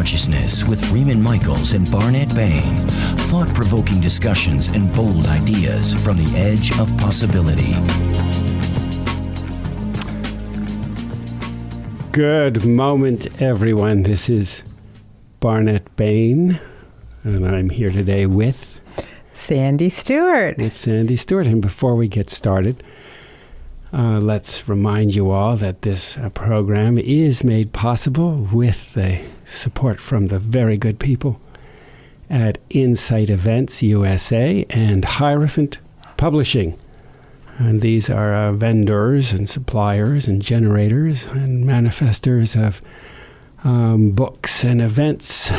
Consciousness with Freeman Michaels and Barnett Bain. Thought-provoking discussions and bold ideas from the edge of possibility. Good moment, everyone. This is Barnett Bain, and I'm here today with Sandy Stewart. And before we get started, let's remind you all that this program is made possible with the support from the very good people at Insight Events USA and Hierophant Publishing. And these are vendors and suppliers and generators and manifestors of books and events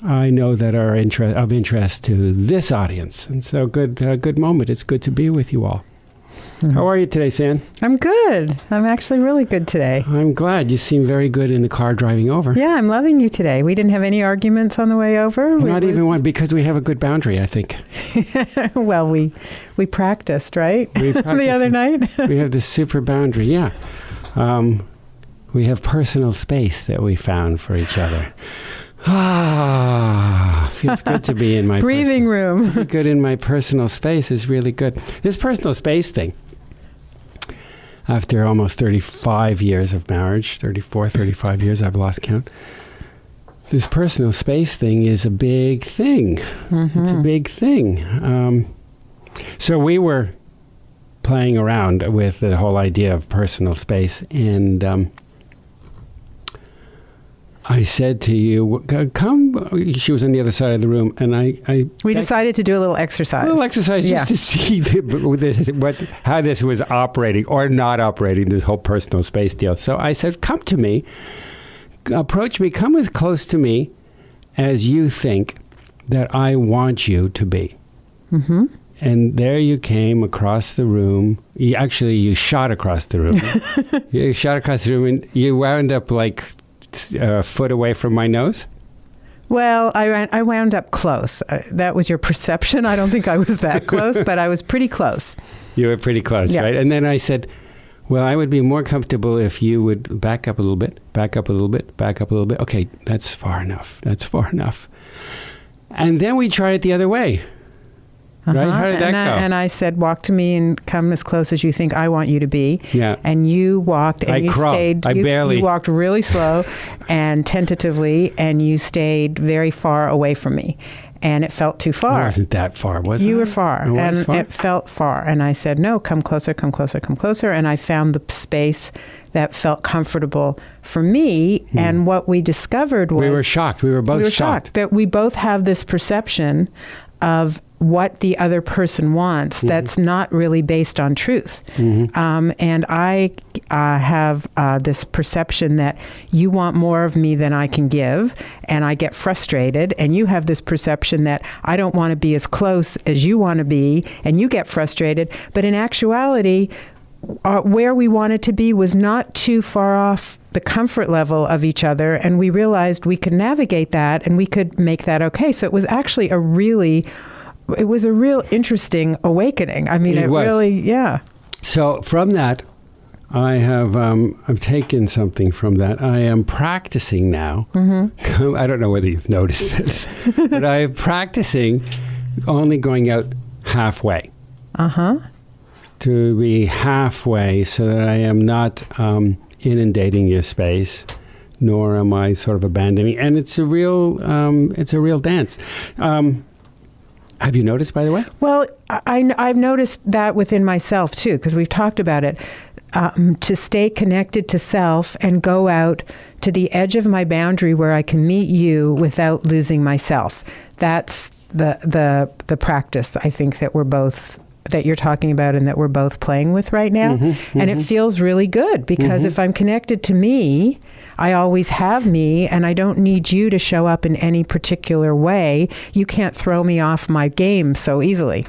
I know that are of interest to this audience. And so good moment. It's good to be with you all. Mm-hmm. How are you today, San? I'm good. I'm actually really good today. I'm glad. You seem very good in the car driving over. Yeah, I'm loving you today. We didn't have any arguments on the way over. Not even one, because we have a good boundary, I think. Well, we practiced, right? We practiced the other night. We have this super boundary, yeah. We have personal space that we found for each other. Feels good to be in my breathing room. To be good in my personal space is really good. This personal space thing, after almost 35 years of marriage, 35 years, I've lost count. This personal space thing is a big thing. Mm-hmm. It's a big thing. So we were playing around with the whole idea of personal space, and I said to you, come. She was on the other side of the room, and we decided to do a little exercise. Just to see how this was operating or not operating, this whole personal space deal. So I said, come to me, approach me, come as close to me as you think that I want you to be. Mm-hmm. And there you came across the room. You shot across the room. You shot across the room, and you wound up like a foot away from my nose? Well, I wound up close. That was your perception. I don't think I was that close, but I was pretty close. You were pretty close, yeah. Right? And then I said, well, I would be more comfortable if you would back up a little bit, back up a little bit, back up a little bit. Okay, that's far enough. And then we tried it the other way. Right? How did that go? And I said, walk to me and come as close as you think I want you to be. Yeah. And you walked and you stayed. You walked really slow and tentatively, and you stayed very far away from me. And it felt too far. It wasn't that far, was it? You were far. It felt far. And I said, no, come closer, come closer, come closer. And I found the space that felt comfortable for me. And what we discovered was... We were shocked. We were both shocked. That we both have this perception of what the other person wants, mm-hmm. that's not really based on truth. Mm-hmm. And I have this perception that you want more of me than I can give, and I get frustrated, and you have this perception that I don't want to be as close as you want to be, and you get frustrated. But in actuality, where we wanted to be was not too far off the comfort level of each other, and we realized we could navigate that, and we could make that okay. So it was actually a real interesting awakening. I mean, it really, yeah. So from that, I've taken something from that. I am practicing now. Mm-hmm. I don't know whether you've noticed this, but I'm practicing only going out halfway. Uh-huh. To be halfway so that I am not inundating your space, nor am I sort of abandoning. And it's a real dance. Have you noticed, by the way? Well, I've noticed that within myself, too, because we've talked about it. To stay connected to self and go out to the edge of my boundary where I can meet you without losing myself. That's the practice, I think, that you're talking about and that we're both playing with right now. Mm-hmm, mm-hmm. And it feels really good because mm-hmm. if I'm connected to me, I always have me, and I don't need you to show up in any particular way. You can't throw me off my game so easily.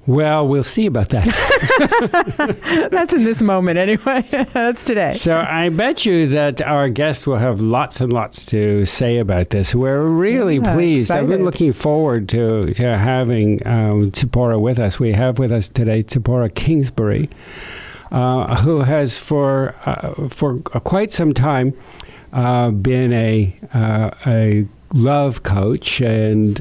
Well, we'll see about that. That's in this moment anyway. That's today. So I bet you that our guest will have lots and lots to say about this. We're really pleased. Excited. I've been looking forward to having Tzipora with us. We have with us today Tzipora Kingsbury, who has for quite some time been a love coach, and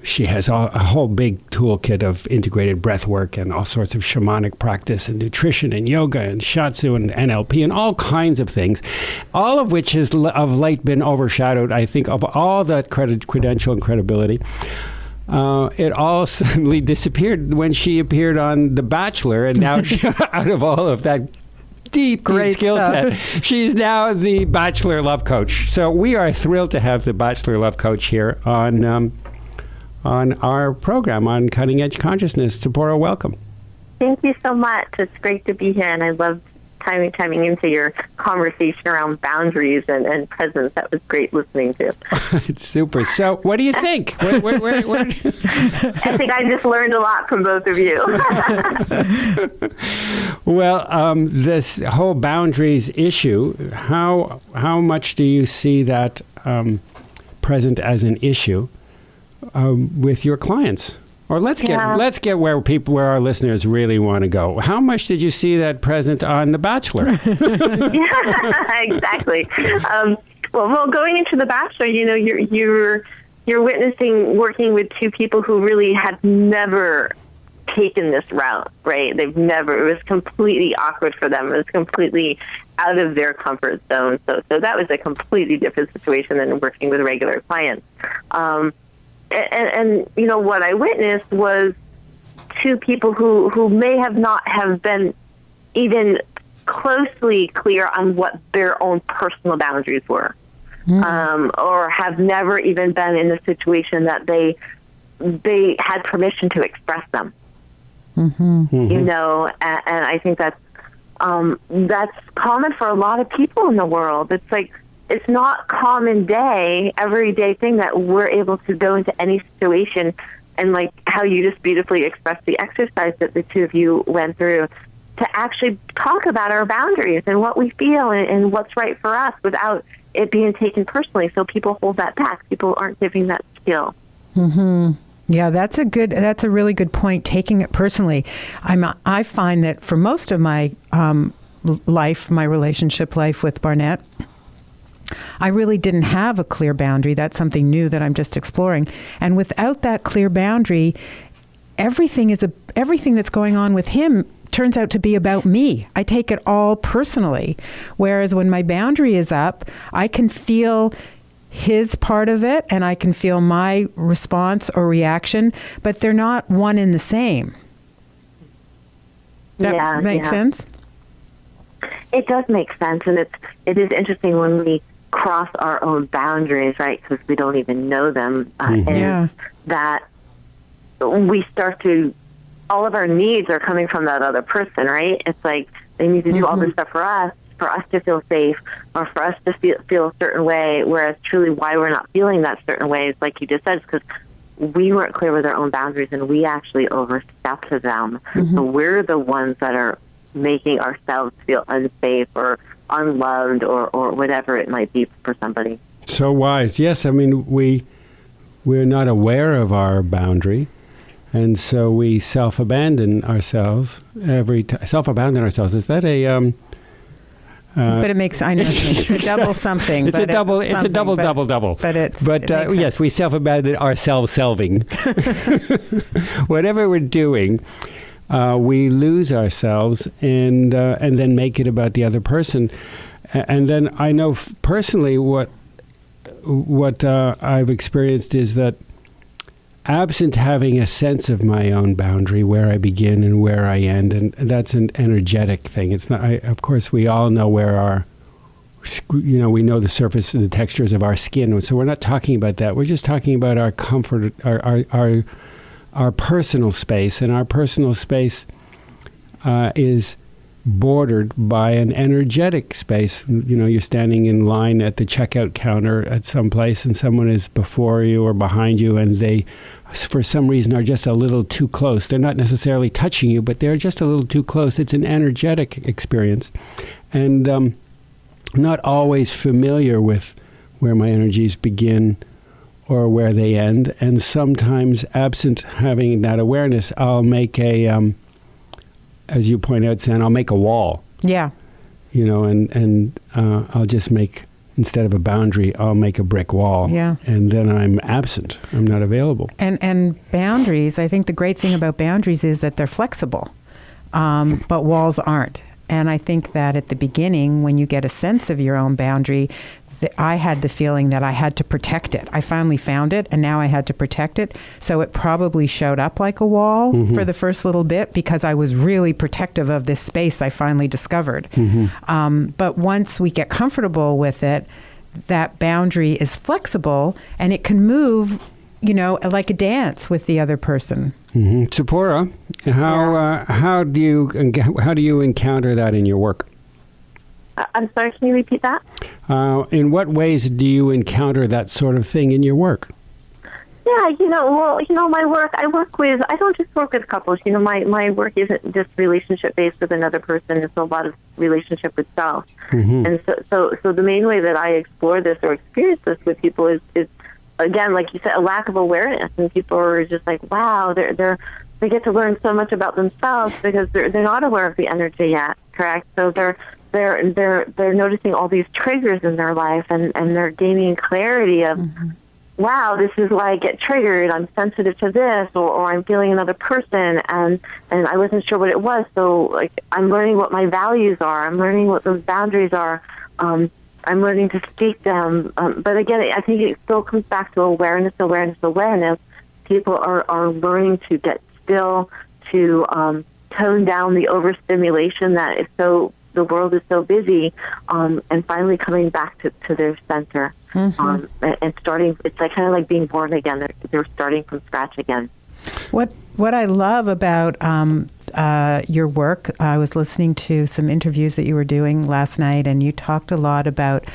she has a whole big toolkit of integrated breath work and all sorts of shamanic practice and nutrition and yoga and shiatsu and NLP and all kinds of things, all of which has of late been overshadowed, I think, of all that credential and credibility. It all suddenly disappeared when she appeared on The Bachelor, and now out of all of that deep skill set, she's now the Bachelor Love Coach. So we are thrilled to have the Bachelor Love Coach here on our program on Cutting Edge Consciousness. Tzipora, welcome. Thank you so much. It's great to be here, and I love chiming into your conversation around boundaries and presence. That was great listening to. It's super. So what do you think? I think I just learned a lot from both of you. Well, this whole boundaries issue, how much do you see that present as an issue with your clients? Or let's get where our listeners really want to go. How much did you see that present on The Bachelor? Yeah, exactly. Well, going into The Bachelor, you're witnessing working with two people who really had never taken this route, right? It was completely awkward for them. It was completely out of their comfort zone. So that was a completely different situation than working with regular clients. And what I witnessed was two people who may have not have been even closely clear on what their own personal boundaries were, or have never even been in a situation that they had permission to express them. Mm-hmm. And I think that's common for a lot of people in the world. It's like, it's not everyday thing that we're able to go into any situation, and like how you just beautifully expressed the exercise that the two of you went through, to actually talk about our boundaries and what we feel and what's right for us without it being taken personally. So people hold that back. People aren't giving that skill. Mm-hmm. Yeah, that's a really good point, taking it personally. I find that for most of my my relationship life with Barnett, I really didn't have a clear boundary. That's something new that I'm just exploring. And without that clear boundary, everything that's going on with him turns out to be about me. I take it all personally. Whereas when my boundary is up, I can feel his part of it and I can feel my response or reaction, but they're not one and the same. That makes sense? It does make sense, and it is interesting when we cross our own boundaries, right? Because we don't even know them, and that we start to. All of our needs are coming from that other person, right? It's like they need to do all this stuff for us to feel safe, or for us to feel a certain way. Whereas truly, why we're not feeling that certain way is, like you just said, is because we weren't clear with our own boundaries, and we actually overstepped them. Mm-hmm. So we're the ones that are making ourselves feel unsafe or unloved or whatever it might be for somebody. So wise. Yes, I mean, we're not aware of our boundary, and so we self-abandon ourselves every time. Self-abandon ourselves, is that a... but it makes, I know, it's a double something. It's a double. But yes, we self-abandon ourselves selving. Whatever we're doing, we lose ourselves and then make it about the other person. And then I know personally what I've experienced is that absent having a sense of my own boundary, where I begin and where I end, and that's an energetic thing. It's not. Of course, we all know where we know the surface and the textures of our skin. So we're not talking about that. We're just talking about our comfort, our personal space, and our personal space is bordered by an energetic space. You're standing in line at the checkout counter at some place, and someone is before you or behind you, and they, for some reason, are just a little too close. They're not necessarily touching you, but they're just a little too close. It's an energetic experience, and not always familiar with where my energies begin or where they end. And sometimes, absent having that awareness, I'll make as you point out, San, I'll make a wall. Yeah. And I'll just make instead of a boundary, I'll make a brick wall. Yeah. And then I'm absent. I'm not available. And boundaries, I think the great thing about boundaries is that they're flexible, but walls aren't. And I think that at the beginning, when you get a sense of your own boundary, I had the feeling that I had to protect it. I finally found it, and now I had to protect it. So it probably showed up like a wall for the first little bit because I was really protective of this space I finally discovered. But once we get comfortable with it, that boundary is flexible, and it can move, like a dance with the other person. Tzipora, how do you encounter that in your work? I'm sorry, can you repeat that? In what ways do you encounter that sort of thing in your work? Yeah, my work, I don't just work with couples. My work isn't just relationship-based with another person. It's a lot of relationship with self. And so the main way that I explore this or experience this with people is again, like you said, a lack of awareness. And people are just like, wow, they get to learn so much about themselves because they're not aware of the energy yet, correct? So they're noticing all these triggers in their life, and they're gaining clarity of, wow, this is why I get triggered. I'm sensitive to this, or I'm feeling another person, and I wasn't sure what it was. So like I'm learning what my values are. I'm learning what those boundaries are. I'm learning to speak them. But again, I think it still comes back to awareness. People are learning to get still, to tone down the overstimulation that is so. The world is so busy, and finally coming back to their center, and starting. It's like kind of like being born again. They're starting from scratch again. What I love about your work, I was listening to some interviews that you were doing last night, and you talked a lot about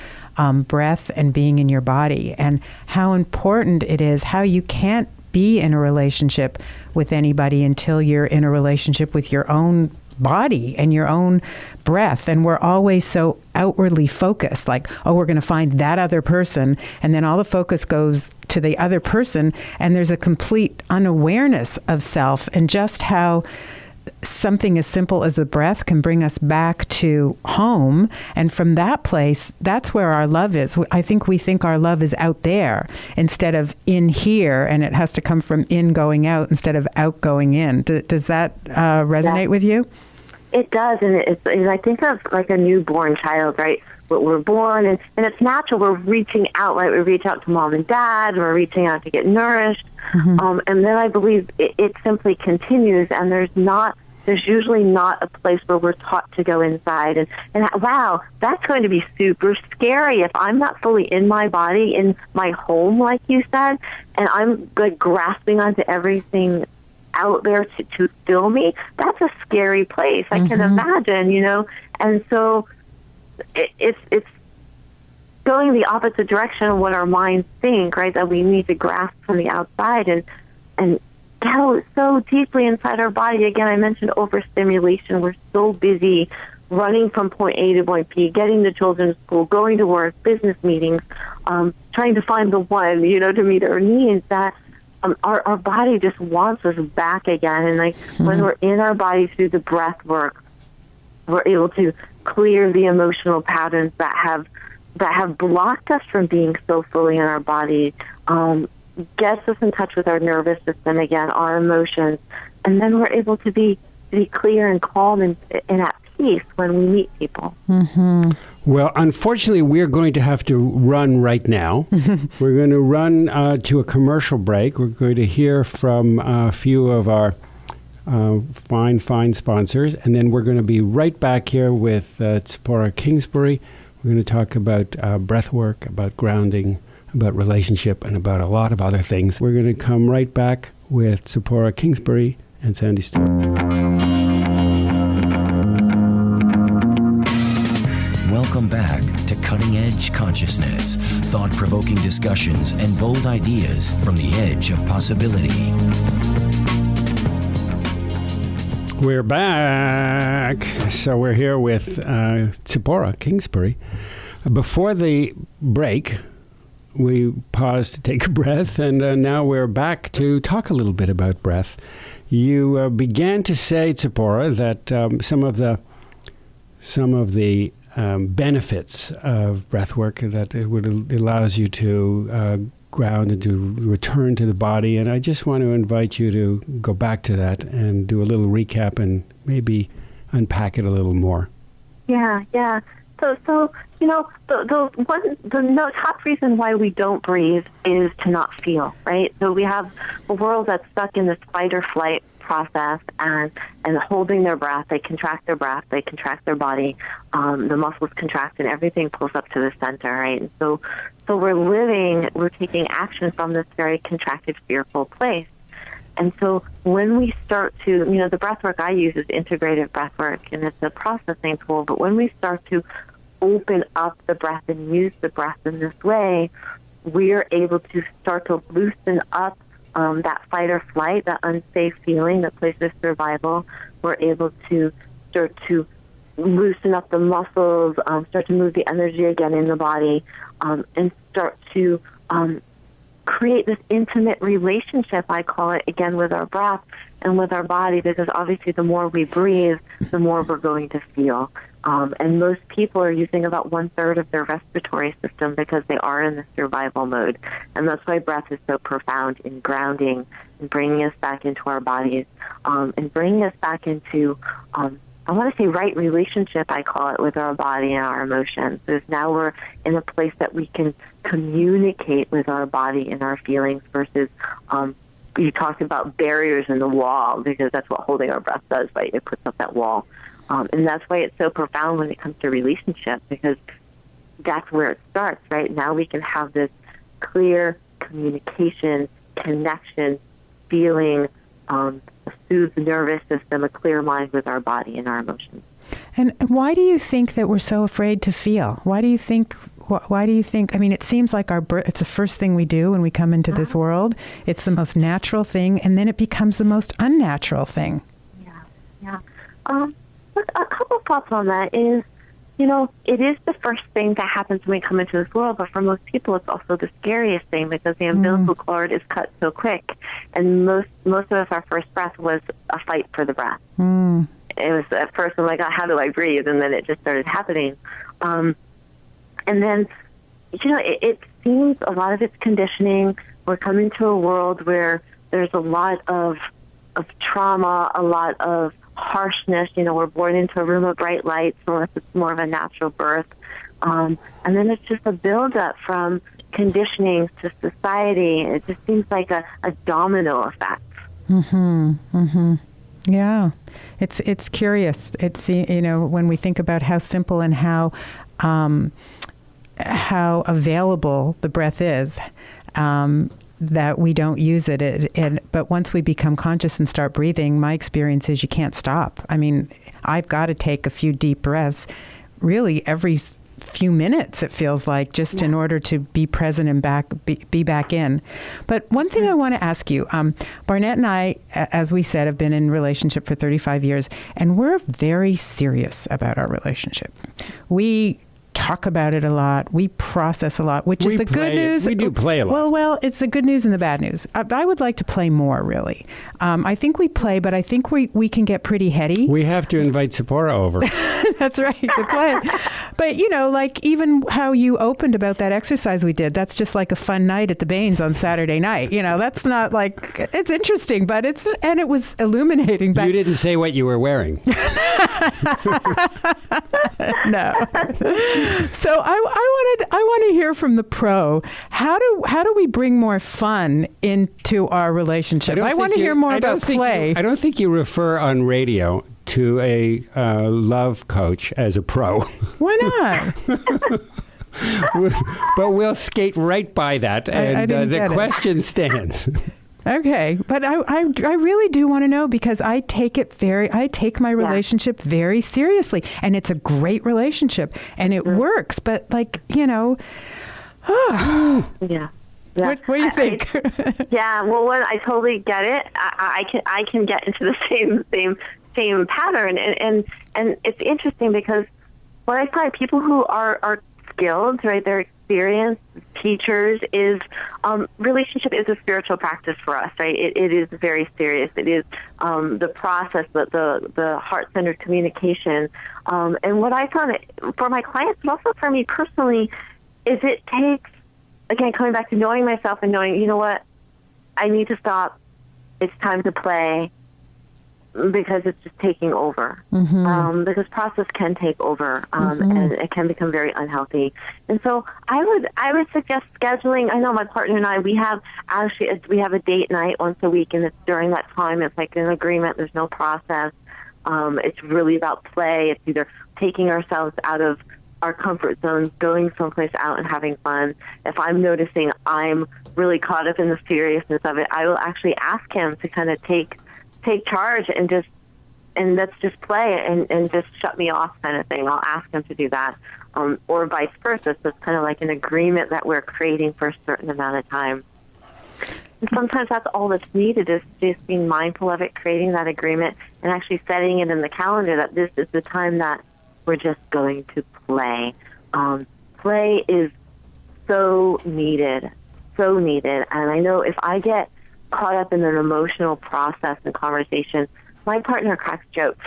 breath and being in your body, and how important it is. How you can't be in a relationship with anybody until you're in a relationship with your own body and your own breath. And we're always so outwardly focused, like, oh, we're going to find that other person, and then all the focus goes to the other person, and there's a complete unawareness of self, and just how something as simple as a breath can bring us back to home. And from that place, that's where our love is. I think we think our love is out there instead of in here, and it has to come from in going out instead of out going in. Does that resonate with you? It does, and I think of like a newborn child, right? We're born, and it's natural. We're reaching out, right? We reach out to mom and dad, and we're reaching out to get nourished. And then I believe it simply continues, and there's usually not a place where we're taught to go inside. And wow, that's going to be super scary if I'm not fully in my body, in my home, like you said, and I'm like grasping onto everything out there to fill me. That's a scary place. I can imagine, and so it's going the opposite direction of what our minds think, right? That we need to grasp from the outside and go so deeply inside our body. Again, I mentioned overstimulation. We're so busy running from point A to point B, getting the children to school, going to work, business meetings, trying to find the one, to meet our needs, that our body just wants us back again. And like when we're in our body through the breath work, we're able to clear the emotional patterns that have blocked us from being so fully in our body, gets us in touch with our nervous system again, our emotions, and then we're able to be clear and calm and at peace when we meet people. Well, unfortunately, we're going to have to run right now. We're going to run to a commercial break. We're going to hear from a few of our fine sponsors, and then we're going to be right back here with Tzipora Kingsbury. We're going to talk about breath work, about grounding, about relationship, and about a lot of other things. We're going to come right back with Tzipora Kingsbury and Sandy Stewart. Welcome back to Cutting Edge Consciousness, thought-provoking discussions and bold ideas from the edge of possibility. We're back. So we're here with Tzipora Kingsbury. Before the break, we paused to take a breath, and now we're back to talk a little bit about breath. You began to say, Tzipora, that some of the benefits of breath work, that it allows you to ground and to return to the body. And I just want to invite you to go back to that and do a little recap and maybe unpack it a little more. Yeah. So the top reason why we don't breathe is to not feel, right? So we have a world that's stuck in this fight or flight process and holding their breath. They contract their breath, they contract their body, the muscles contract, and everything pulls up to the center, right? And so we're taking action from this very contracted, fearful place. And so when we start to, the breath work I use is integrative breath work, and it's a processing tool, but when we start to open up the breath and use the breath in this way, we're able to start to loosen up that fight or flight, that unsafe feeling, that place of survival. We're able to start to loosen up the muscles, start to move the energy again in the body, and start to create this intimate relationship, I call it, again, with our breath and with our body, because obviously the more we breathe, the more we're going to feel. And most people are using about 1/3 of their respiratory system because they are in the survival mode. And that's why breath is so profound in grounding and bringing us back into our bodies, and bringing us back into, I want to say, right relationship, I call it, with our body and our emotions. Because now we're in a place that we can communicate with our body and our feelings versus, you talked about barriers in the wall, because that's what holding our breath does, right? It puts up that wall. And that's why it's so profound when it comes to relationship, because that's where it starts, right? Now we can have this clear communication, connection, feeling, a soothed nervous system, a clear mind with our body and our emotions. And why do you think that we're so afraid to feel? Why do you think, I mean, it seems like it's the first thing we do when we come into this world. It's the most natural thing, and then it becomes the most unnatural thing. Yeah. A couple thoughts on that is, it is the first thing that happens when we come into this world, but for most people it's also the scariest thing, because the umbilical cord is cut so quick. And most of us, our first breath was a fight for the breath. It was at first, I'm like, oh, how do I breathe? And then it just started happening. And then, it seems a lot of it's conditioning. We're coming to a world where there's a lot of trauma, a lot of harshness. We're born into a room of bright lights, unless it's more of a natural birth. And then it's just a buildup from conditioning to society. It just seems like a domino effect. Yeah, it's curious. It's, when we think about how simple and how available the breath is, that we don't use it. But once we become conscious and start breathing, my experience is you can't stop. I mean, I've got to take a few deep breaths really every few minutes, it feels like, just in order to be present and be back in. But one thing I want to ask you, Barnett and I, as we said, have been in relationship for 35 years, and we're very serious about our relationship. We talk about it a lot. We process a lot, which is the good news. We do play a lot. Well, it's the good news and the bad news. I would like to play more, really. I think we play, but I think we can get pretty heady. We have to invite Sephora over. That's right, to play. But, like even how you opened about that exercise we did, that's just like a fun night at the Baines on Saturday night. That's not like, it's interesting, but it was illuminating. You didn't say what you were wearing. No. So I want to hear from the pro. How do we bring more fun into our relationship? I want to hear more about play. I don't think you refer on radio to a love coach as a pro. Why not? But we'll skate right by that, and the question stands. Okay, but I really do want to know, because I take my relationship very seriously, and it's a great relationship, and it works. But Yeah. What do you think? Well, I totally get it. I can get into the same pattern, and it's interesting because what I find, people who are skilled, right? They're experience, teachers, is relationship is a spiritual practice for us, right? It is very serious. It is the process, the heart-centered communication. And what I found for my clients, but also for me personally, is it takes, again, coming back to knowing myself and knowing, you know what, I need to stop. It's time to play, because it's just taking over. Because process can take over, and it can become very unhealthy. And so I would suggest scheduling. I know my partner and I, we have a date night once a week, and it's during that time. It's like an agreement. There's no process. It's really about play. It's either taking ourselves out of our comfort zones, going someplace out and having fun. If I'm noticing I'm really caught up in the seriousness of it, I will actually ask him to kind of take charge and let's just play and just shut me off, kind of thing. I'll ask him to do that, or vice versa. So it's kind of like an agreement that we're creating for a certain amount of time. And sometimes that's all that's needed, is just being mindful of it, creating that agreement, and actually setting it in the calendar that this is the time that we're just going to play. Play is so needed. And I know if I get caught up in an emotional process and conversation, my partner cracks jokes.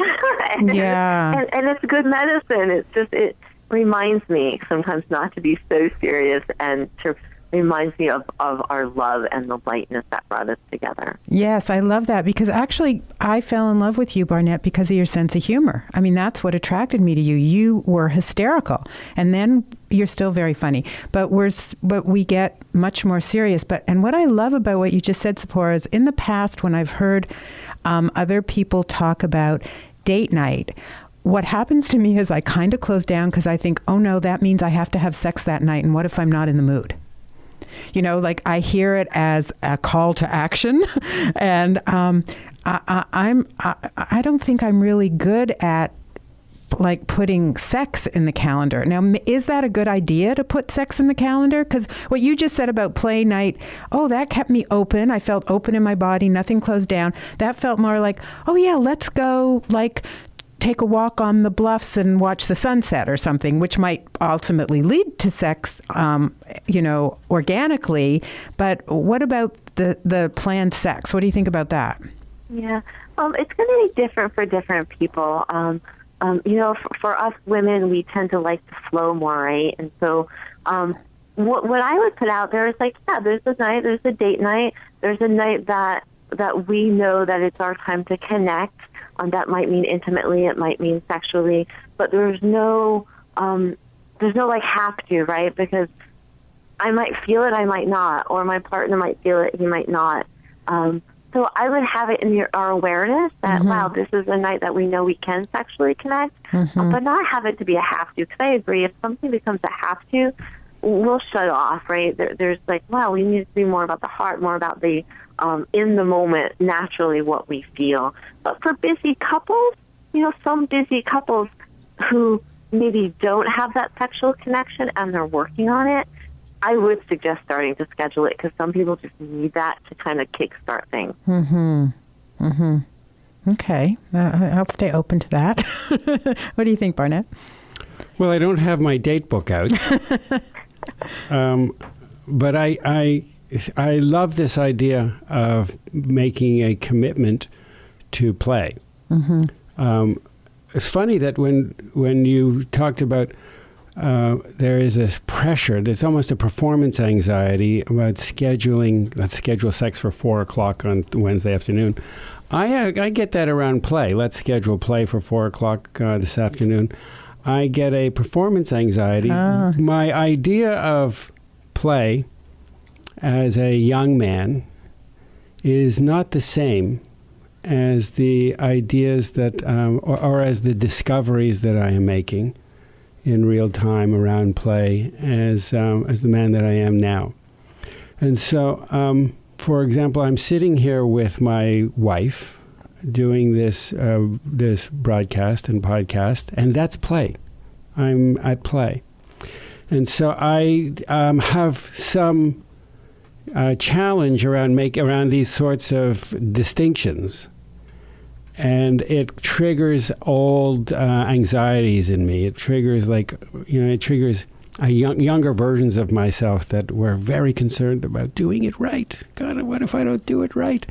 and it's good medicine. It reminds me sometimes not to be so serious, and to reminds me of our love and the lightness that brought us together. Yes, I love that, because actually I fell in love with you, Barnett, because of your sense of humor. I mean, that's what attracted me to you. You were hysterical, and then you're still very funny, but we get much more serious. And what I love about what you just said, Sephora, is in the past when I've heard other people talk about date night, what happens to me is I kind of close down, because I think, oh no, that means I have to have sex that night, and what if I'm not in the mood? You know, like I hear it as a call to action, and I don't think I'm really good at like putting sex in the calendar. Now, is that a good idea to put sex in the calendar? Because what you just said about play night, that kept me open. I felt open in my body, nothing closed down. That felt more like, oh yeah, let's go like take a walk on the bluffs and watch the sunset or something, which might ultimately lead to sex, organically. But what about the planned sex? What do you think about that? Yeah, it's going to be different for different people. For us women, we tend to like to flow more, right? And so what I would put out there is like, there's a night, there's a date night, there's a night that we know that it's our time to connect. That might mean intimately, it might mean sexually, but there's no like have to, right? Because I might feel it, I might not, or my partner might feel it, he might not. So I would have it in our awareness that, wow, this is a night that we know we can sexually connect, but not have it to be a have to. Because I agree, if something becomes a have to, we'll shut off, right? There's like, wow, we need to be more about the heart, more about the in the moment, naturally what we feel. But for busy couples, some busy couples who maybe don't have that sexual connection and they're working on it, I would suggest starting to schedule it, because some people just need that to kind of kickstart things. Okay. I'll stay open to that. What do you think, Barnett? Well, I don't have my date book out. But I love this idea of making a commitment to play. It's funny that when you talked about there is this pressure, there's almost a performance anxiety about scheduling, let's schedule sex for 4 o'clock on Wednesday afternoon. I get that around play. Let's schedule play for 4 o'clock this afternoon. I get a performance anxiety. My idea of play as a young man is not the same as the ideas that, or as the discoveries that I am making in real time around play as the man that I am now. And so, for example, I'm sitting here with my wife doing this broadcast and podcast, and that's play. I'm at play. And so I have some challenge around these sorts of distinctions. And it triggers old anxieties in me. It triggers younger versions of myself that were very concerned about doing it right. God, what if I don't do it right?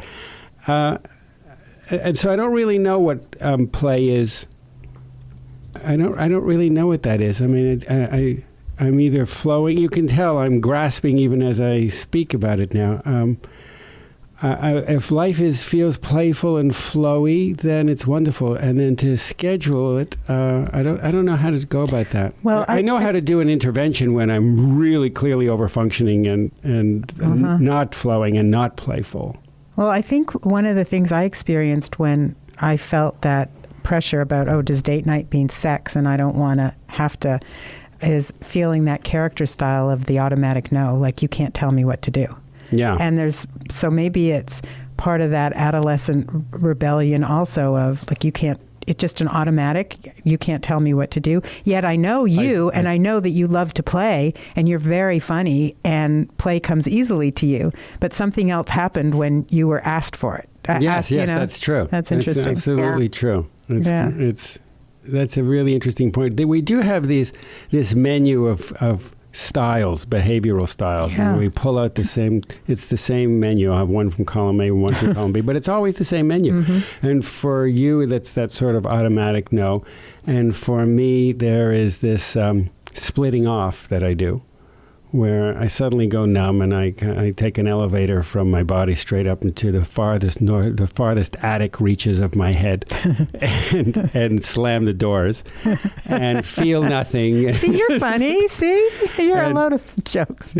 And so I don't really know what play is. I don't really know what that is. I mean, I'm either flowing. You can tell I'm grasping even as I speak about it now. If life feels playful and flowy, then it's wonderful. And then to schedule it, I don't know how to go about that. Well, I know how to do an intervention when I'm really clearly over-functioning and not flowing and not playful. Well, I think one of the things I experienced when I felt that pressure about, does date night mean sex and I don't want to have to, is feeling that character style of the automatic no, like you can't tell me what to do. Yeah. And so maybe it's part of that adolescent rebellion also of like, it's just an automatic, you can't tell me what to do. Yet I know you, and I know that you love to play, and you're very funny, and play comes easily to you. But something else happened when you were asked for it. Yes, that's true. That's interesting. That's absolutely true. That's a really interesting point. We do have this menu of styles, behavioral styles. Yeah. And we pull out it's the same menu. I have one from column A and one from column B, but it's always the same menu. Mm-hmm. And for you, that's that sort of automatic no. And for me, there is this splitting off that I do, where I suddenly go numb and I take an elevator from my body straight up into the farthest attic reaches of my head and slam the doors and feel nothing. See, you're funny. See? You're a load of jokes.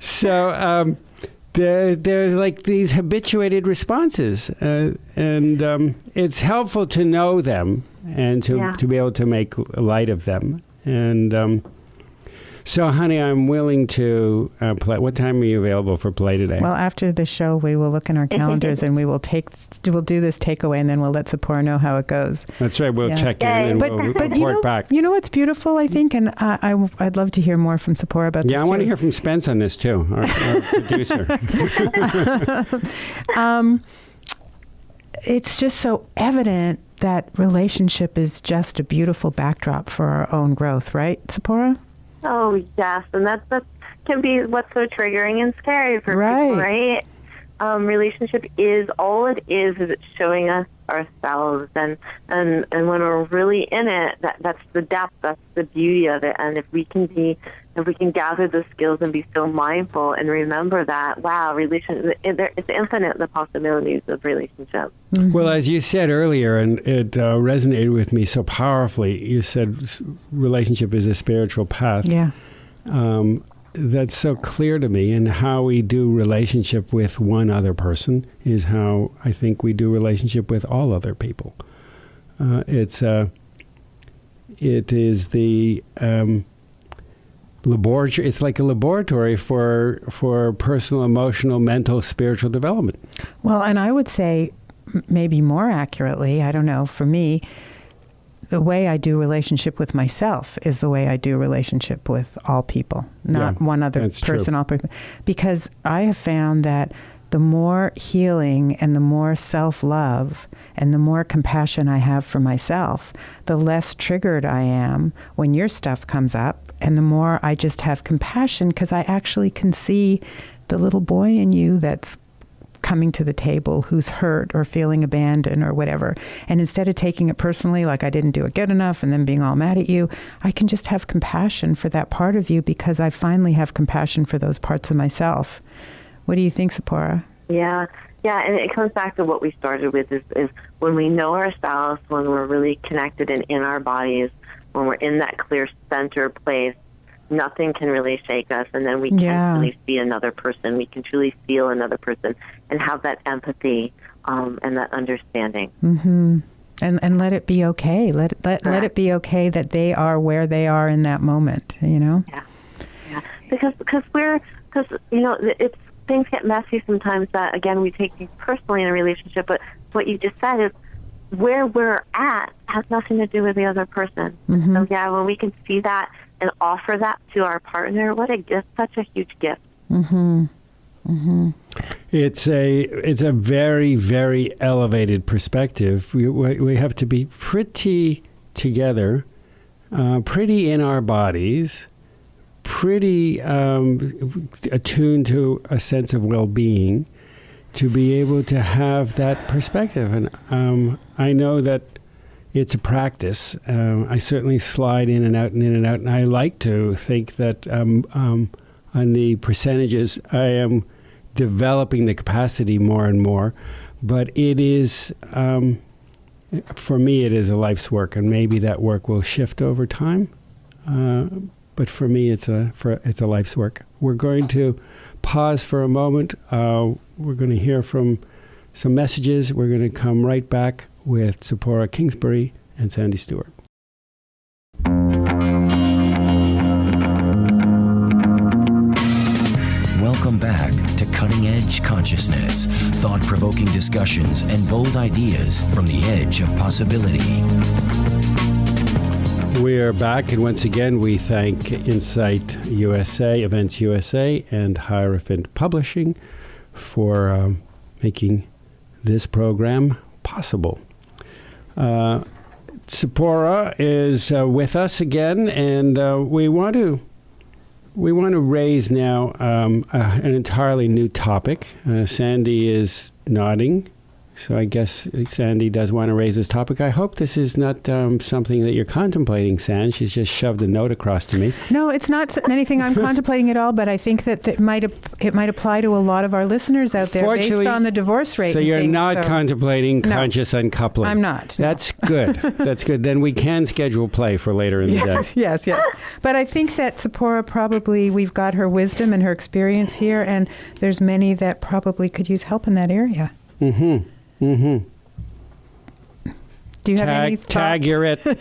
So there's like these habituated responses and it's helpful to know them and to be able to make light of them. And so, honey, I'm willing to play. What time are you available for play today? Well, after the show, we will look in our calendars and we'll do this takeaway, and then we'll let Sephora know how it goes. That's right. We'll check in and we'll report back. You know what's beautiful, I think, and I'd love to hear more from Sephora about this. Yeah, I want to hear from Spence on this too, our producer. It's just so evident that relationship is just a beautiful backdrop for our own growth, right, Sephora? Oh, yes. And that can be what's so triggering and scary for people, right? Relationship is, all it is it's showing us ourselves. And when we're really in it, that's the depth, that's the beauty of it. And if we can gather the skills and be so mindful and remember that, wow, it's infinite, the possibilities of relationships. Mm-hmm. Well, as you said earlier, and it resonated with me so powerfully, you said relationship is a spiritual path. Yeah. That's so clear to me, and how we do relationship with one other person is how I think we do relationship with all other people. It is the laboratory. It's like a laboratory for personal, emotional, mental, spiritual development. Well, and I would say, maybe more accurately, I don't know, for me, the way I do relationship with myself is the way I do relationship with all people, not one other person. All people. Because I have found that the more healing and the more self-love and the more compassion I have for myself, the less triggered I am when your stuff comes up, and the more I just have compassion because I actually can see the little boy in you that's coming to the table who's hurt or feeling abandoned or whatever. And instead of taking it personally, like I didn't do it good enough and then being all mad at you, I can just have compassion for that part of you because I finally have compassion for those parts of myself. What do you think, Sephora? Yeah, and it comes back to what we started with is when we know ourselves, when we're really connected and in our bodies, when we're in that clear center place, nothing can really shake us, and then we can really see another person. We can truly feel another person and have that empathy and that understanding. Mm-hmm. And let it be okay. Let it be okay that they are where they are in that moment. You know. Yeah. Because it's things get messy sometimes. That again we take things personally in a relationship. But what you just said is where we're at has nothing to do with the other person. Mm-hmm. So when we can see that and offer that to our partner, what a gift! Such a huge gift. Mm-hmm. Mm-hmm. It's a very, very elevated perspective. We have to be pretty together pretty in our bodies, pretty attuned to a sense of well-being, to be able to have that perspective. And I know that it's a practice. I certainly slide in and out and in and out, and I like to think that on the percentages, I am developing the capacity more and more. But it is, for me, it is a life's work, and maybe that work will shift over time. But for me, it's a life's work. We're going to pause for a moment. We're going to hear from some messages. We're going to come right back with Tzipporah Kingsbury and Sandy Stewart. Welcome back to Cutting Edge Consciousness, thought-provoking discussions and bold ideas from the edge of possibility. We are back, and once again, we thank Insight USA, Events USA, and Hierophant Publishing for making this program possible. Tzipporah is with us again, and we want to raise now an entirely new topic. Sandy is nodding, so I guess Sandy does want to raise this topic. I hope this is not something that you're contemplating, Sandy. She's just shoved a note across to me. No, it's not anything I'm contemplating at all, but I think that it might apply to a lot of our listeners out there based on the divorce rate. So you're not contemplating conscious uncoupling? I'm not. No. That's good. That's good. Then we can schedule play for later in the day. Yes. But I think that Tzipporah probably, we've got her wisdom and her experience here, and there's many that probably could use help in that area. Mm-hmm. Mm-hmm. Do you have any thoughts? Tag, you're it. So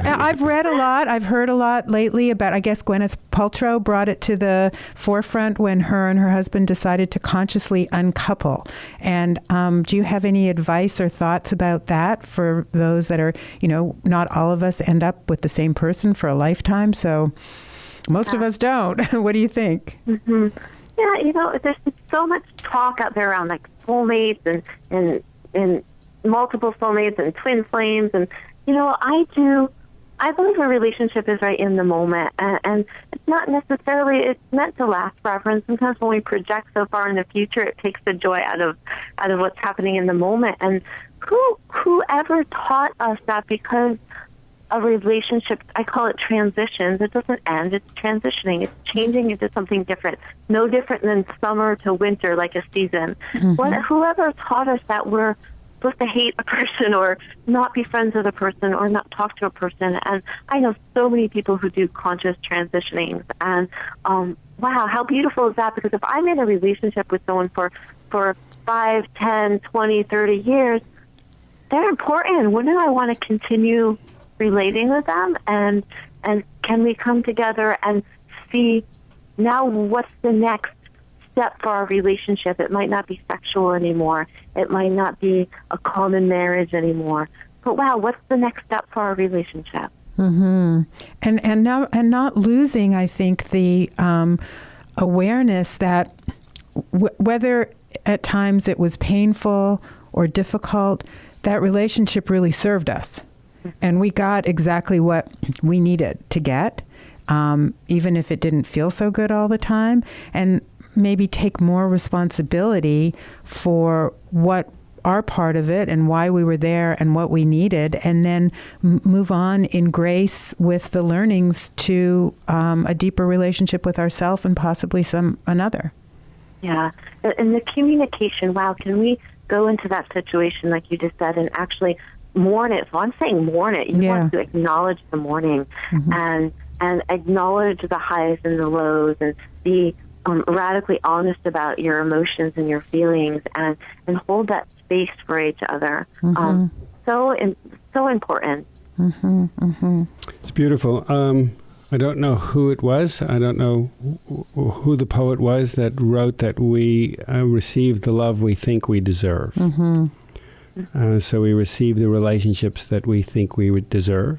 I've read a lot. I've heard a lot lately about, I guess Gwyneth Paltrow brought it to the forefront when her and her husband decided to consciously uncouple. And do you have any advice or thoughts about that for those that are, not all of us end up with the same person for a lifetime. So most of us don't. What do you think? Mm-hmm. Yeah, there's so much talk out there around like soulmates and multiple soulmates and twin flames, and I believe a relationship is right in the moment, and it's not necessarily, it's meant to last forever. And sometimes when we project so far in the future, it takes the joy out of what's happening in the moment. And whoever taught us that? Because a relationship, I call it transitions. It doesn't end. It's transitioning. It's changing into something different. No different than summer to winter, like a season. Mm-hmm. Whoever taught us that we're supposed to hate a person or not be friends with a person or not talk to a person. And I know so many people who do conscious transitioning. And wow, how beautiful is that? Because if I'm in a relationship with someone for 5, 10, 20, 30 years, they're important. Wouldn't I want to continue relating with them, and can we come together and see now what's the next step for our relationship? It might not be sexual anymore. It might not be a common marriage anymore. But wow, what's the next step for our relationship? Mm-hmm. And not losing, I think, the awareness that whether at times it was painful or difficult, that relationship really served us. And we got exactly what we needed to get, even if it didn't feel so good all the time, and maybe take more responsibility for what our part of it and why we were there and what we needed, and then move on in grace with the learnings to a deeper relationship with ourselves and possibly another. Yeah. And the communication, wow, can we go into that situation, like you just said, and actually mourn it? So I'm saying mourn it. You want to acknowledge the mourning, and acknowledge the highs and the lows, and be radically honest about your emotions and your feelings, and hold that space for each other. So important. It's beautiful. I don't know who it was. I don't know who the poet was that wrote that we receive the love we think we deserve. So we receive the relationships that we think we would deserve,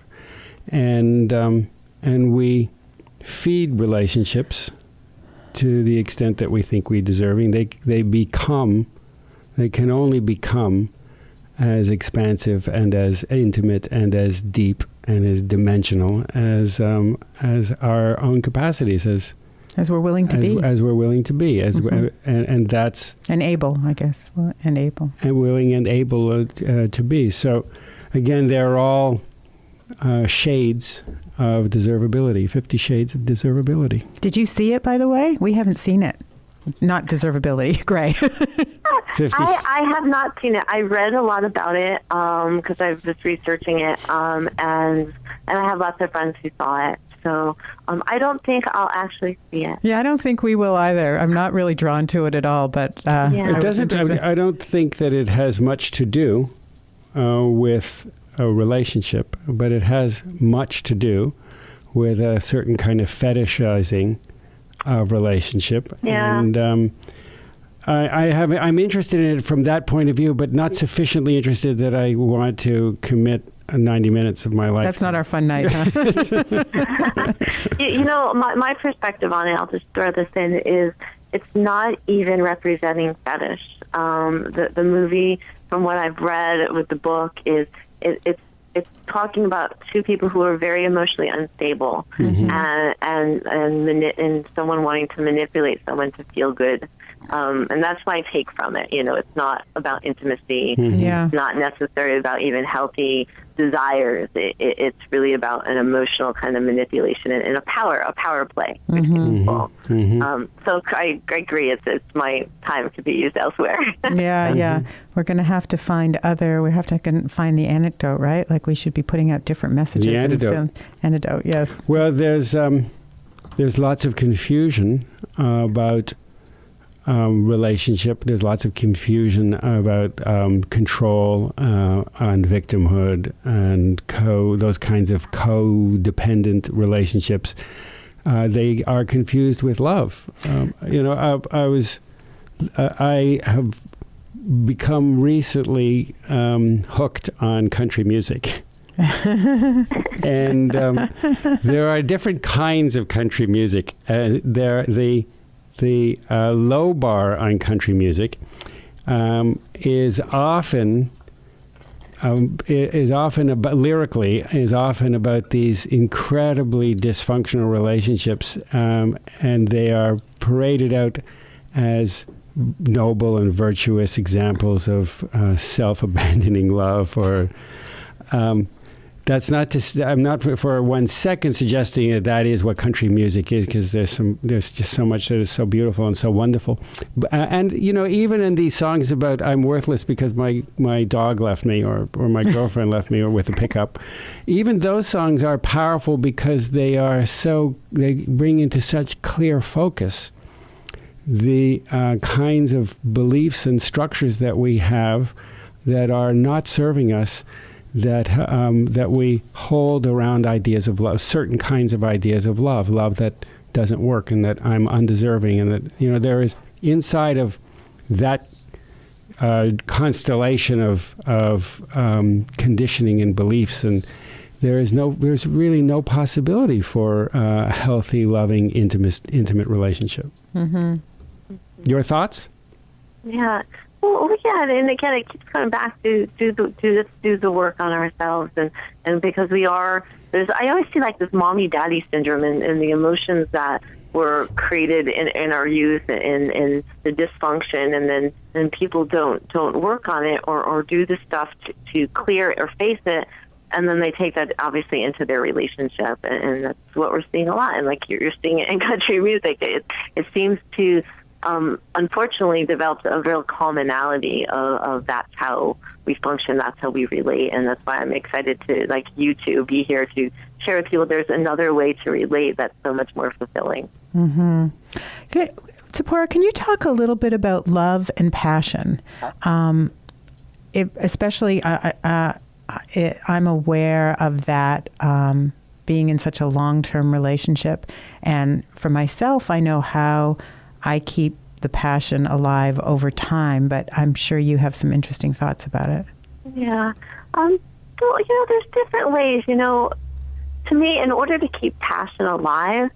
and we feed relationships to the extent that we think we deserving. They can only become as expansive and as intimate and as deep and as dimensional as our own capacities, as we're willing to be, as we're willing to be, and that's and able, I guess, and able, and willing and able to be. So, again, they're all shades of deservability. 50 Shades of Deservability. Did you see it, by the way? We haven't seen it. Not deservability, Gray. I have not seen it. I read a lot about it because I was just researching it, and I have lots of friends who saw it. So I don't think I'll actually see it. Yeah, I don't think we will either. I'm not really drawn to it at all. But it doesn't. I don't think that it has much to do with a relationship, but it has much to do with a certain kind of fetishizing of relationship. Yeah. And I'm interested in it from that point of view, but not sufficiently interested that I want to commit 90 minutes of my life. That's not our fun night, huh? My perspective on it, I'll just throw this in, is it's not even representing fetish. The movie, from what I've read with the book, is it's talking about two people who are very emotionally unstable, and someone wanting to manipulate someone to feel good. And that's my take from it. It's not about intimacy. It's not necessarily about even healthy desires. It's really about an emotional kind of manipulation and a power play between people. So I agree. It's my time to be used elsewhere. Yeah. We're going to have to find we have to find the antidote, right? Like we should be putting out different messages. The antidote. Antidote, yes. Well, there's lots of confusion about relationship. There's lots of confusion about control and victimhood and those kinds of codependent relationships. They are confused with love. I have become recently hooked on country music. And there are different kinds of country music. The low bar on country music is often about, lyrically, is often about these incredibly dysfunctional relationships, and they are paraded out as noble and virtuous examples of self-abandoning love, or that's not to. I'm not for 1 second suggesting that is what country music is, because there's just so much that is so beautiful and so wonderful. And even in these songs about I'm worthless because my dog left me, or my girlfriend left me, or with a pickup, even those songs are powerful because they bring into such clear focus the kinds of beliefs and structures that we have that are not serving us. That we hold around ideas of love, certain kinds of ideas of love that doesn't work, and that I'm undeserving, and that there is inside of that constellation of conditioning and beliefs, and there's really no possibility for a healthy, loving, intimate relationship. Your thoughts? Yeah. Well, yeah, and again, it keeps coming back to do the work on ourselves, and because I always see like this mommy-daddy syndrome, and the emotions that were created in our youth, and the dysfunction, and then people don't work on it or do the stuff to clear or face it, and then they take that obviously into their relationship, and that's what we're seeing a lot, and like you're seeing it in country music. It seems to unfortunately developed a real commonality of that's how we function, that's how we relate, and that's why I'm excited to, like you two, be here to share with people there's another way to relate that's so much more fulfilling. Good. Tzipporah, can you talk a little bit about love and passion? Especially, I'm aware of that being in such a long-term relationship, and for myself, I know how I keep the passion alive over time, but I'm sure you have some interesting thoughts about it. Yeah. Well, there's different ways, to me, in order to keep passion alive,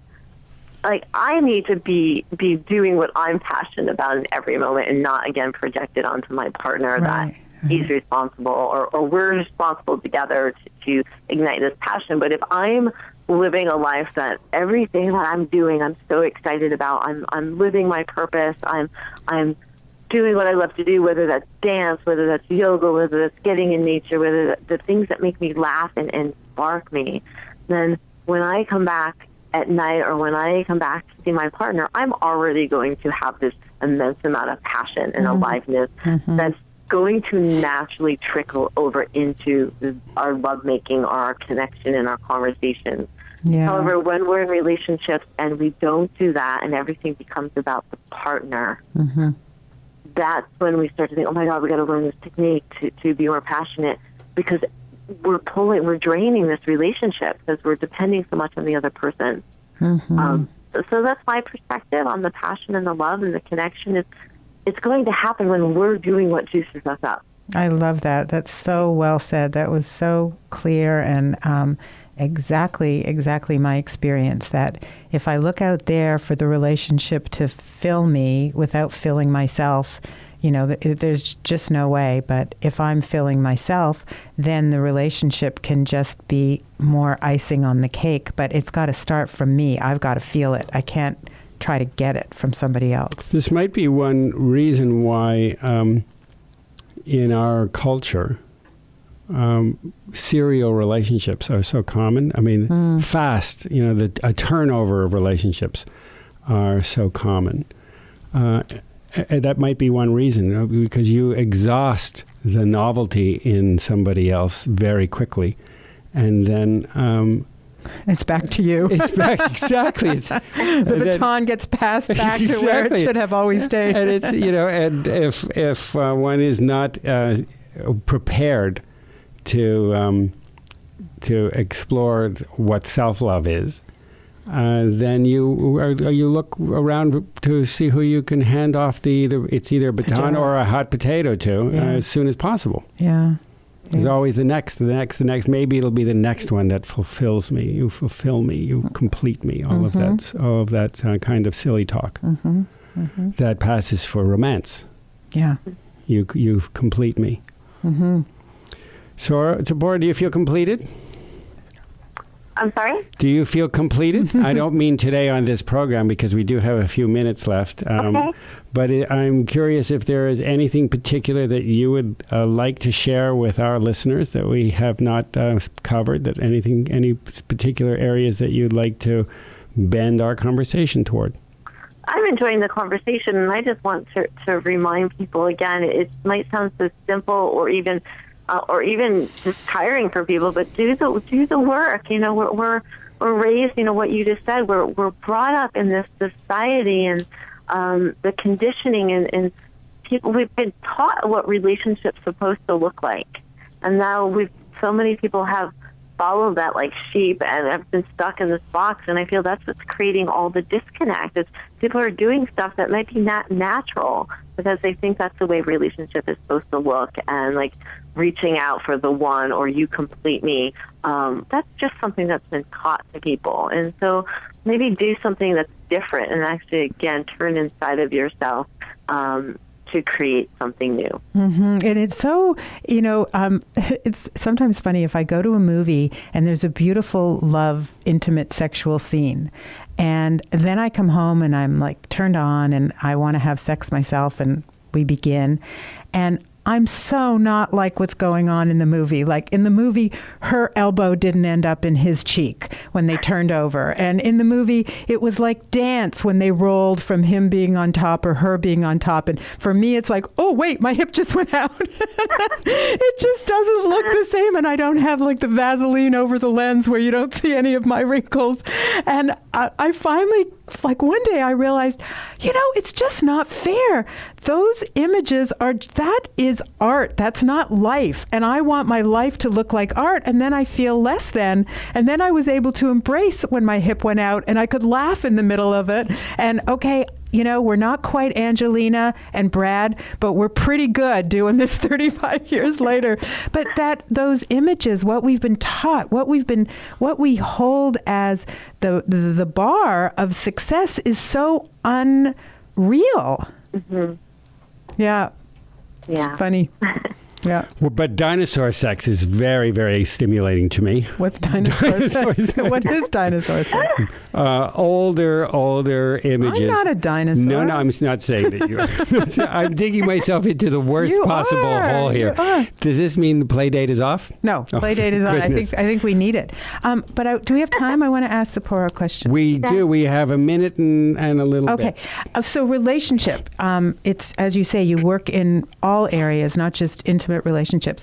like I need to be doing what I'm passionate about in every moment, and not again project it onto my partner. Right. he's responsible, or we're responsible together to ignite this passion. But if I'm living a life that everything that I'm doing, I'm so excited about, I'm living my purpose, I'm doing what I love to do, whether that's dance, whether that's yoga, whether that's getting in nature, whether the things that make me laugh and spark me, then when I come back at night or when I come back to see my partner, I'm already going to have this immense amount of passion and aliveness that's going to naturally trickle over into our lovemaking or our connection and our conversations. Yeah. However, when we're in relationships and we don't do that and everything becomes about the partner, that's when we start to think, oh my God, we got to learn this technique to be more passionate, because we're draining this relationship because we're depending so much on the other person. So that's my perspective on the passion and the love and the connection. It's going to happen when we're doing what juices us up. I love that. That's so well said. That was so clear and exactly my experience, that if I look out there for the relationship to fill me without filling myself, there's just no way. But if I'm filling myself, then the relationship can just be more icing on the cake. But it's got to start from me. I've got to feel it. I can't try to get it from somebody else. This might be one reason why in our culture, serial relationships are so common. I mean, fast, a turnover of relationships are so common. That might be one reason, because you exhaust the novelty in somebody else very quickly, and then it's back to you. It's back, exactly. The baton gets passed back to where it should have always stayed. And it's and if one is not prepared to explore what self-love is, then you look around to see who you can hand off it's either a baton or a hot potato to as soon as possible. Yeah. There's always the next. Maybe it'll be the next one that fulfills me. You fulfill me. You complete me. All of that kind of silly talk that passes for romance. Yeah. You complete me. So, Tzipora, do you feel completed? I'm sorry? Do you feel completed? I don't mean today on this program, because we do have a few minutes left. Okay. But I'm curious if there is anything particular that you would like to share with our listeners that we have not covered, that any particular areas that you'd like to bend our conversation toward. I'm enjoying the conversation, and I just want to remind people again, it might sound so simple or even just tiring for people, but do the work. We're raised. What you just said. We're brought up in this society, and the conditioning and people. We've been taught what relationships supposed to look like, and now so many people have followed that like sheep and have been stuck in this box. And I feel that's what's creating all the disconnect. Is people are doing stuff that might be not natural because they think that's the way relationship is supposed to look, and like reaching out for the one or you complete me. That's just something that's been taught to people. And so maybe do something that's different and actually, again, turn inside of yourself to create something new. And it's so, it's sometimes funny if I go to a movie and there's a beautiful love, intimate sexual scene, and then I come home and I'm like turned on and I want to have sex myself, and we begin, and I'm so not like what's going on in the movie. Like in the movie, her elbow didn't end up in his cheek when they turned over. And in the movie, it was like dance when they rolled from him being on top or her being on top. And for me, it's like, oh, wait, my hip just went out. It just doesn't look the same. And I don't have like the Vaseline over the lens where you don't see any of my wrinkles. And I finally, like one day I realized, it's just not fair. Those images that is art. That's not life. And I want my life to look like art. And then I feel less than. And then I was able to embrace when my hip went out, and I could laugh in the middle of it. And okay, we're not quite Angelina and Brad, but we're pretty good doing this 35 years later. But those images, what we've been taught, what we hold as the bar of success is so unreal. Mm-hmm. Yeah. Yeah. It's funny. Yeah. Well, but dinosaur sex is very, very stimulating to me. What's dinosaur sex? What is dinosaur sex? Older images. I'm not a dinosaur. No, I'm not saying that you are. I'm digging myself into the worst possible hole here. Does this mean the play date is off? No, play date is on. I think we need it. But do we have time? I want to ask Zipporah a question. We do. We have a minute and a little bit. Okay. So relationship. It's, as you say, you work in all areas, not just intimate relationships.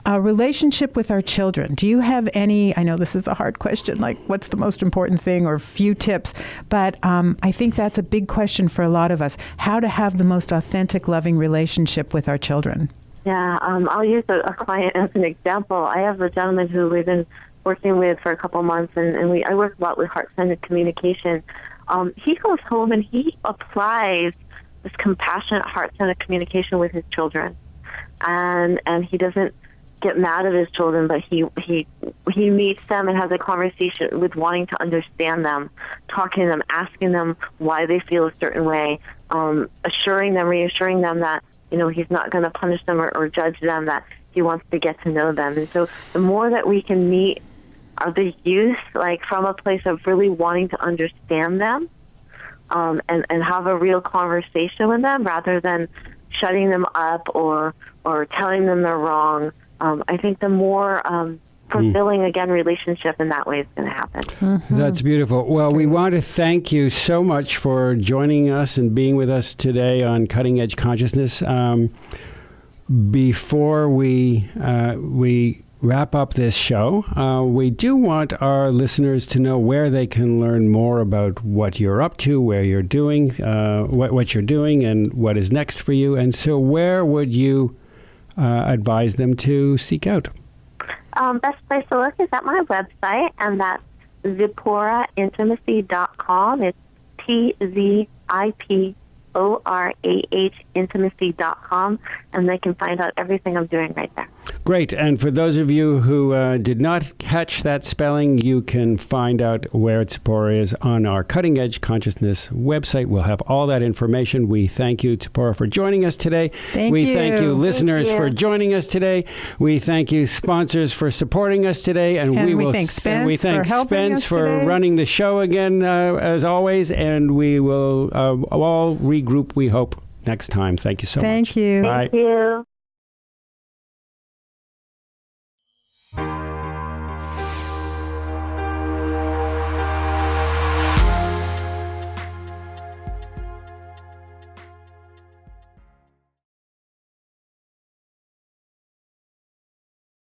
A relationship with our children. Do you have any, I know this is a hard question, like what's the most important thing or few tips, but I think that's a big question for a lot of us. How to have the most authentic, loving relationship with our children. Yeah, I'll use a client as an example. I have a gentleman who we've been working with for a couple months, and I work a lot with heart-centered communication. He goes home and he applies this compassionate, heart-centered communication with his children, and he doesn't get mad at his children, but he meets them and has a conversation with wanting to understand them, talking to them, asking them why they feel a certain way, reassuring them that he's not going to punish them or judge them, that he wants to get to know them. And so the more that we can meet the youth, like from a place of really wanting to understand them, and have a real conversation with them rather than shutting them up or telling them they're wrong, I think the more fulfilling, again, relationship in that way is going to happen. Mm-hmm. That's beautiful. Well, we want to thank you so much for joining us and being with us today on Cutting Edge Consciousness. Before we wrap up this show, we do want our listeners to know where they can learn more about what you're up to, where you're doing, what you're doing, and what is next for you. And so where would you advise them to seek out? Best place to look is at my website, and that's ZipporahIntimacy.com. It's TZIPORAH intimacy.com, and they can find out everything I'm doing right there. Great. And for those of you who did not catch that spelling, you can find out where Zipporah is on our Cutting Edge Consciousness website. We'll have all that information. We thank you, Zipporah, for joining us today. Thank we you. Thank you, listeners, for joining us today. We thank you, sponsors, for supporting us today. And we thank Spence for running the show again, as always. And we will all regroup, we hope, next time. Thank you so much. Thank you. Bye. Thank you.